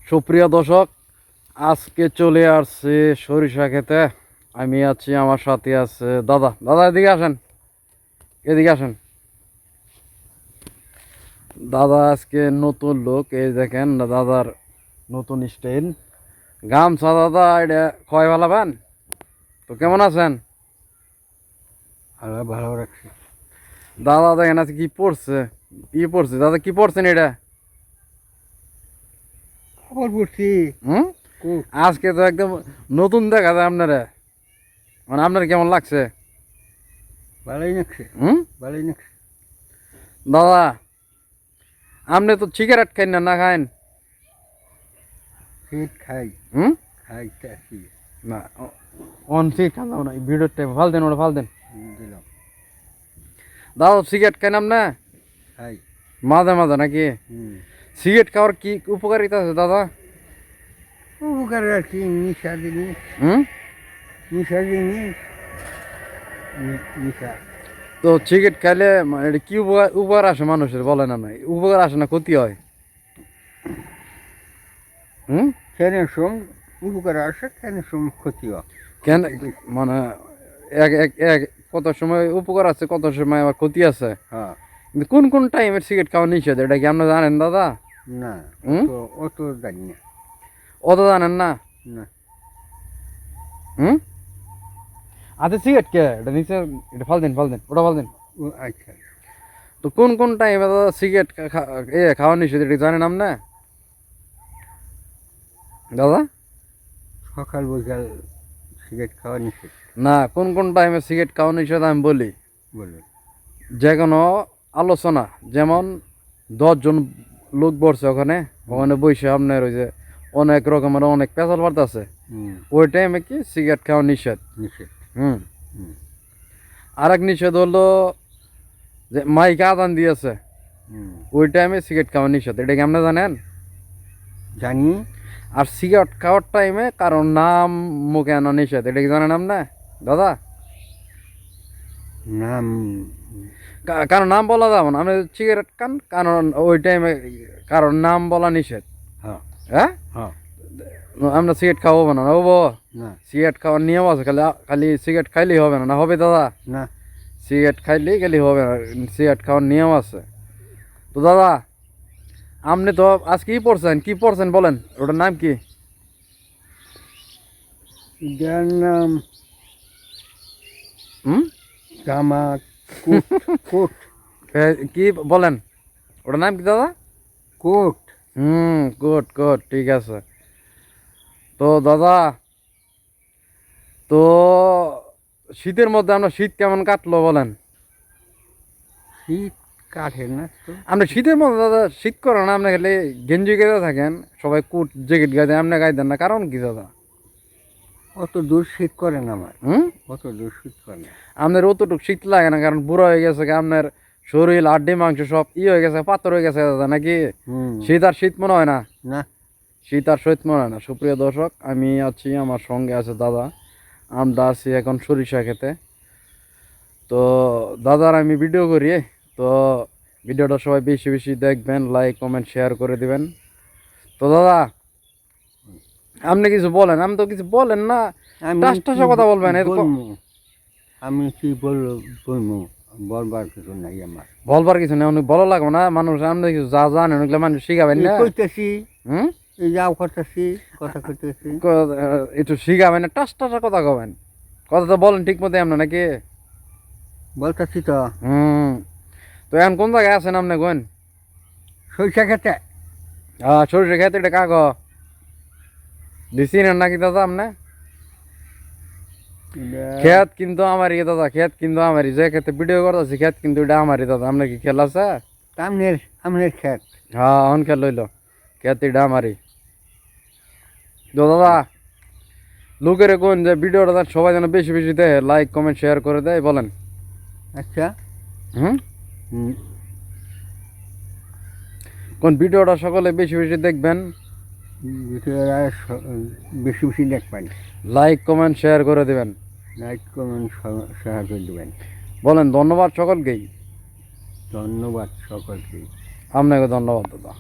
সুপ্রিয় দর্শক, আজকে চলে আসছে সরিষা খেতে। আমি আছি, আমার সাথে আছে দাদা। দাদা এদিকে আসেন, এদিকে আসেন। দাদা আজকে নতুন লোক, এই দেখেন দাদার নতুন স্টাইল গামছা। দাদা এটা খয় ভালাবেন তো, কেমন আছেন? ভালো ভালো রাখছি। দাদা দেখেন আজকে কি পড়ছে দাদা, কি পড়ছেন এটা? খবর পড়ছি। হুম, আজকে তো একদম নতুন দেখা যায় আপনারা, মানে আপনার কেমন লাগছে? ভালোই নাকছে, হুম ভালোই নাকছে। দাদা, আপনি তো সিগারেট খাইন না, না খাইন? সিট খাই, হুম, খাইতে আসি। না অন সিগারেট খান না, ভিডিওর টাইম ফাল দেন, ওটা ফাল দেন। দিলাম, দাদা সিগারেট খাইন না খাই। মাঝে মাঝে নাকি? সিগারেট খাওয়ার কি উপকারিতা আছে দাদা? উপকার আর কি, নিশা জিনিস, হুম, নিশা জিনিস, নিশা। তো সিগারেট খাইলে এটা কি উপকার উপকার আসে মানুষের, বলেন না? নাই উপকার আসে না ক্ষতি হয়? হুম, খেনের সম উপকার আসে, খেনের সম ক্ষতি হয়। কেন মানে এক এক এক কত সময় উপকার আছে, কত সময় আবার ক্ষতি আছে। হ্যাঁ, কিন্তু কোন কোন টাইমের সিগারেট খাওয়া নিষেধ, এটা কি আপনারা জানেন দাদা? না হুম, অত জানি না। অত জানেন না? না, হুম, আচ্ছা সিগারেট কে এটা নিচে, এটা ফাল দেন, ফাল দেন, ওটা ফাল দেন। আচ্ছা। তো কোন কোন টাইমে দাদা সিগারেট খাওয়া নিষেধ, এটা জানেন আপনি দাদা? সকাল বিকাল সিগারেট খাওয়া নিষেধ। না, কোন কোন টাইমে সিগারেট খাওয়া নিষেধ আমি বলি। বলুন। যে কোনো আলোচনা, যেমন 10 জন লোক বসছে ওখানে, ওখানে বসে আপনার ওই যে অনেক রকমের অনেক পেশাল বার্তা আছে, ওই টাইমে কি সিগারেট খাওয়া নিষেধ। নিষেধ। হুম, আর এক নিষেধ হলো যে মাইকে আদান দিয়েছে, ওই টাইমে সিগারেট খাওয়া নিষেধ, এটা কি আপনি জানেন? জানি। আর সিগারেট খাওয়ার টাইমে কারণ নাম মুখে আনা নিষেধ, এটা কি জানেন আপনি দাদা? নাম কারণ নাম বলা যাবে না, আপনি সিগারেট খান, কারণ ওই টাইমে কারণ নাম বলা নিষেধ। হ্যাঁ হ্যাঁ, হ্যাঁ। আমরা সিগারেট খাওয়াবো না, হবো? না সিগারেট খাওয়ার নিয়ম আছে, খালি খালি সিগারেট খাইলেই হবে না, না হবে দাদা? না। সিগারেট খাইলেই গেলেই হবে না, সিগারেট খাওয়ার নিয়ম আছে। তো দাদা, আপনি তো আজকে কি পড়ছেন বলেন, ওটার নাম কি? যার নাম হুম, জামা কোট। কোট কি বলেন, ওটার নাম কি দাদা? কোট। গুড গুড, ঠিক আছে। তো দাদা, তো শীতের মধ্যে আমরা শীত কেমন কাটলো বলেন? শীত কাঠের না তো। আপনি শীতের মধ্যে দাদা শীত করে না, আপনি খালি গেঞ্জি গায়ে থাকেন, সবাই কোট জ্যাকেট গায়ে দেন, আপনি গায়ে দেন না, কারণ কি দাদা? অত দূর শীত করে না আমার। হুম, অত দূর শীত করে না। আপনার অতটুকু শীত লাগে না, কারণ বুড়ো হয়ে গেছে, আপনার শরীর হাড্ডি মাংস সব হয়ে গেছে, পাথর হয়ে গেছে দাদা, নাকি? শীত আর শীত মনে হয় না? না। শীত আর শীত মনে হয় না। সুপ্রিয় দর্শক, আমি আছি, আমার সঙ্গে আছে দাদা। আমরা আছি এখন সরিষা খেতে। তো দাদার আমি ভিডিও করি, তো ভিডিওটা সবাই বেশি বেশি দেখবেন, লাইক কমেন্ট শেয়ার করে দিবেন। তো দাদা, আপনি কিছু বলেন, আমি তো কিছু বলেন না, টাসটাসা কথা বলবেন। আমি কি বলবো? বলবো বলবার কিছু নাই আমার। বলবার কিছু নেই, অনেক ভালো লাগবে না মানুষ, আপনি কিছু যা জানেন ওগুলো মানুষ শিখাবেন না। কইতেছি, হুম, এই যাও করতেছি, কথা কইতেছি। একটু শিখাবেন না, টাসটাসা কথা কবেন, কথা তো বলেন ঠিক মতো আপনি, নাকি? বলতেছি তো। হুম, তো এখন কোন জায়গায় আছেন আপনি কোন? সরিষা খেতে। সরিষা খেতে, এটা কাক দিছি না নাকি দাদা আপনি? খেত কিন্তু আমারই দাদা, খেত কিন্তু আমারই, যে খেতে ভিডিও করতেছি খেত কিন্তু এটা আমারই দাদা, আপনার কি খেল আছে? আমনের আমনের খেত। হ্যাঁ, অন খেল লইল, খেত এটা আমারই। তো দাদা, লোকের কোন যে ভিডিওটা সবাই যেন বেশি বেশি দেয়, লাইক কমেন্ট শেয়ার করে দেয়, বলেন। আচ্ছা। হুম, কোন ভিডিওটা সকলে বেশি বেশি দেখবেন, ভিডিওটা বেশি বেশি দেখবেন। লাইক কমেন্ট শেয়ার করে দেবেন, লাইক কমেন্ট শেয়ার করে দেবেন। বলেন। ধন্যবাদ সকলকেই, ধন্যবাদ সকলকে। আপনাকে ধন্যবাদ দাদা।